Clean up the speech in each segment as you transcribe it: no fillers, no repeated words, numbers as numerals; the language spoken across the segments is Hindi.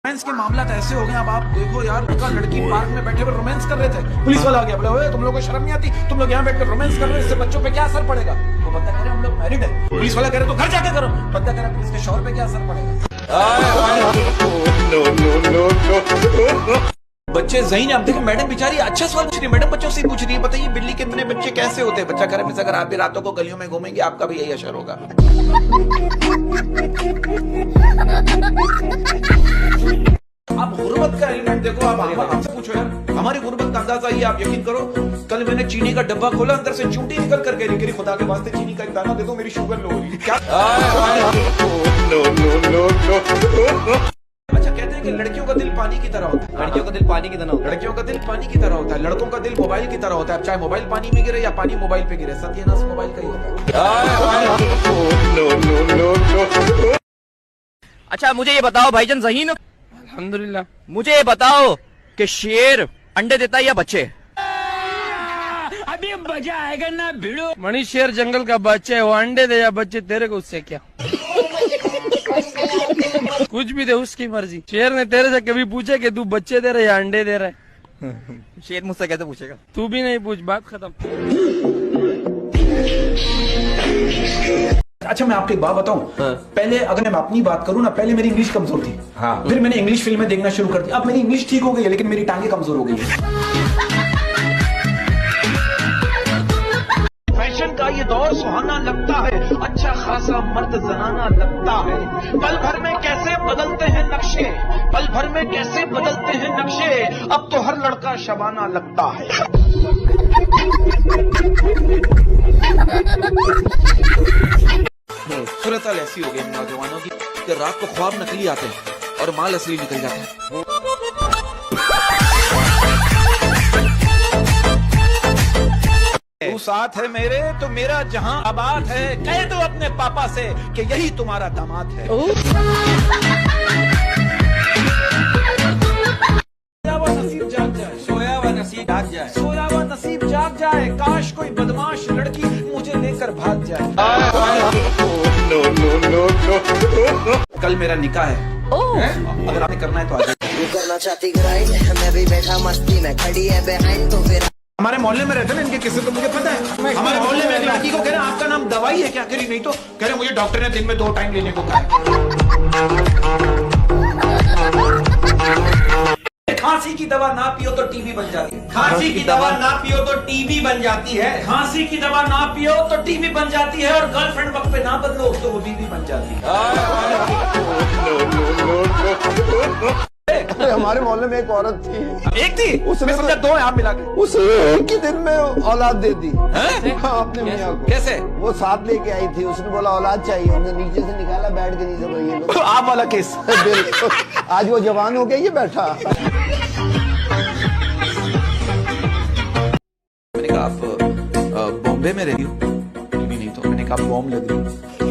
रोमांस के मामला तो ऐसे हो गए। अब आप देखो यार, लड़का लड़की पार्क में बैठे हुए रोमांस कर रहे थे, पुलिस वाला आ गया, बोले ओए तुम लोगों को शर्म नहीं आती, तुम लोग यहाँ बैठकर रोमांस कर रहे हो, इससे बच्चों पे क्या असर पड़ेगा। वो बंदा कह रहे हम लोग मैरिड है, पुलिस वाला कह रहे तो घर जाके करो, बंदा कह रहा पुलिस के शौहर पे क्या असर पड़ेगा। बच्चे ज़हीन, आप देखें मैडम बेचारी अच्छा सवाल पूछ रही है, मैडम बच्चों से पूछ रही है बताइए बिल्ली के इतने बच्चे कैसे होते हैं। बच्चा कह रहा है अगर आप भी रातों को गलियों में घूमेंगे आपका भी यही असर होगा। आप गुर्बत का एलिमेंट देखो, आप हमसे पूछो यार, हमारी गुर्बत का अंदाजा ये आप यकीन करो, कल मैंने चीनी का डब्बा खोला, अंदर से चूंटी निकल कर कह रही खुदा के वास्ते चीनी का एक दाना दे दो, मेरी शुगर लो हो रही है क्या। अच्छा कहते हैं कि लड़कियों का दिल पानी की तरह होता है, लड़कियों का दिल पानी की तरह होता है, लड़कियों का दिल पानी की तरह होता है, लड़कों का दिल मोबाइल की तरह होता है। चाहे मोबाइल पानी में गिरे या पानी मोबाइल पे गिरे, सत्यानाश मोबाइल का ही होता है। अच्छा मुझे ये बताओ भाईजान ज़हीन, अल्हम्दुलिल्लाह, मुझे ये बताओ कि शेर अंडे देता है या बच्चे? अभी मजा आएगा ना भिड़ो। मणि शेर जंगल का बच्चा है, वो अंडे दे या बच्चे तेरे को उससे क्या। कुछ भी दे उसकी मर्जी। शेर ने तेरे से कभी पूछा कि तू बच्चे दे रहा है या अंडे दे रहा है? शेर मुझसे कैसे पूछेगा? तू भी नहीं पूछ, बात खत्म। अच्छा मैं आपको एक बात बताऊं, पहले अगर मैं अपनी बात करूं ना, पहले मेरी इंग्लिश कमजोर थी, फिर मैंने इंग्लिश फिल्में देखना शुरू कर दी, अब मेरी इंग्लिश ठीक हो गई है लेकिन मेरी टांगे कमजोर हो गई है। फैशन का ये दौर सुहाना लगता है, अच्छा खासा मर्द जनाना लगता है, पल भर में कैसे बदलते हैं नक्शे, पल भर में कैसे बदलते हैं नक्शे, अब तो हर लड़का शबाना लगता है। सूरत हाल ऐसी हो गई नौजवानों की कि रात को ख्वाब नकली आते हैं और माल असली निकल जाता है। तू साथ है मेरे तो मेरा जहां आबाद है, कह दो अपने पापा से कि यही तुम्हारा दामाद है। सोया हुआ नसीब जाग जाए, सोया हुआ नसीब जाग जाए, सोया हुआ नसीब जाग जाए, काश कोई बदमाश लड़की मुझे लेकर भाग जाए। कल मेरा निकाह है, अगर आपने करना है तो आ जाए। करना चाहती ग्राइंड, मैं भी बैठा मस्ती में, खड़ी है बिहाइंड तो फिर। हमारे मोहल्ले में रहते ना इनके किस्से तो मुझे पता है। हमारे मोहल्ले में एक लड़की को कह रहे हैं आपका नाम दवाई है क्या, कह रही नहीं तो कह रहे मुझे डॉक्टर ने दिन में 2 टाइम लेने को कहा। खांसी की दवा ना पियो तो टीबी बन जाती है, खांसी की दवा ना पियो तो टीबी बन जाती है, खांसी की दवा ना पियो तो टीबी बन जाती है, और गर्लफ्रेंड वक्त पे ना बदलो तो वो बीवी बन जाती है। हमारे मोहल्ले में एक औरत थी, एक थी उसने समझा 2 है आप मिला के। उसने एक ही दिन में औलाद दे दी। हाँ, अपने मियाँ को। कैसे? वो साथ लेके आई थी, उसने बोला औलाद चाहिए, उन्हें नीचे से निकाला, बैठ के नीचे बोला ये लो। आप वाला केस। बिल्कुल। आज वो जवान हो गया, ये बैठा। मैंने कहा आप बॉम्बे में रहती हो? भी नहीं तो। मैंने कहा बॉम्ब लग रही,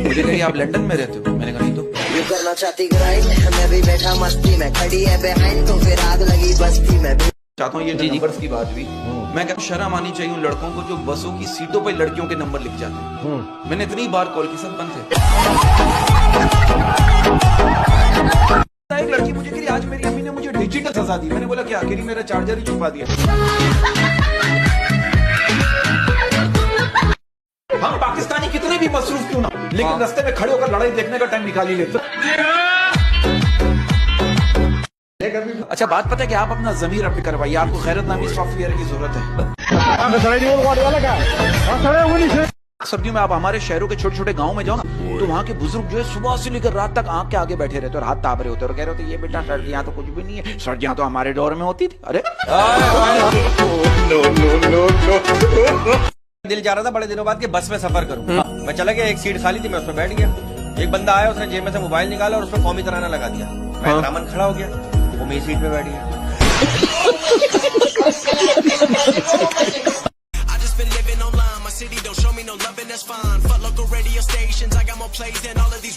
मुझे कही आप लंदन में रहते हो? मैंने कहा नहीं तो। यू करना चाहती ग्राइंड, मैं भी बैठा मस्ती में, खड़ी है बिहाइंड तो फिर आग लगी बस्ती में। चाहता हूँ ये जो नंबर्स की बात हुई, मैं कहता हूँ शर्म आनी चाहिए उन लड़कों को जो बसों की सीटों पर लड़कियों के नंबर लिख जाते हैं। मैंने इतनी बार कॉल की, सब बंद थे। एक लड़की मुझे कही आज मेरी अम्मी ने मुझे डिजिटल सजा दी। मैंने बोला क्या? कह मेरा चार्जर ही छुपा दिया। हम पाकिस्तानी कितने भी मसरूफ क्यों ना, लेकिन रास्ते में खड़े होकर लड़ाई देखने का टाइम निकाल ही लेते। अच्छा बात पता है कि आप अपना जमीर अप करवाइए, आपको गैरत नामी सॉफ्टवेयर की जरूरत है। सर्दियों में आप हमारे शहरों के छोटे छोटे गांव में जाओ ना, तो वहाँ के बुजुर्ग जो है सुबह से लेकर रात तक आंख के आगे बैठे रहते और हाथ ताप रहे होते और कह रहे होते ये बेटा सर्दियां तो कुछ भी नहीं है, सर्दियां तो हमारे दौर में होती थी। अरे दिल जा रहा था बड़े दिनों बाद कि बस में सफर करूं। मैं चला गया, एक सीट खाली थी, मैं उसमें बैठ गया। एक बंदा आया, उसने जेब में से मोबाइल निकाला और उसमें कौमी तराना लगा दिया। मैं रामन खड़ा हो गया, वो मेरी सीट पे बैठ गया। City don't show me no loving, that's fine. Fuck local radio stations, I got more plays than all of these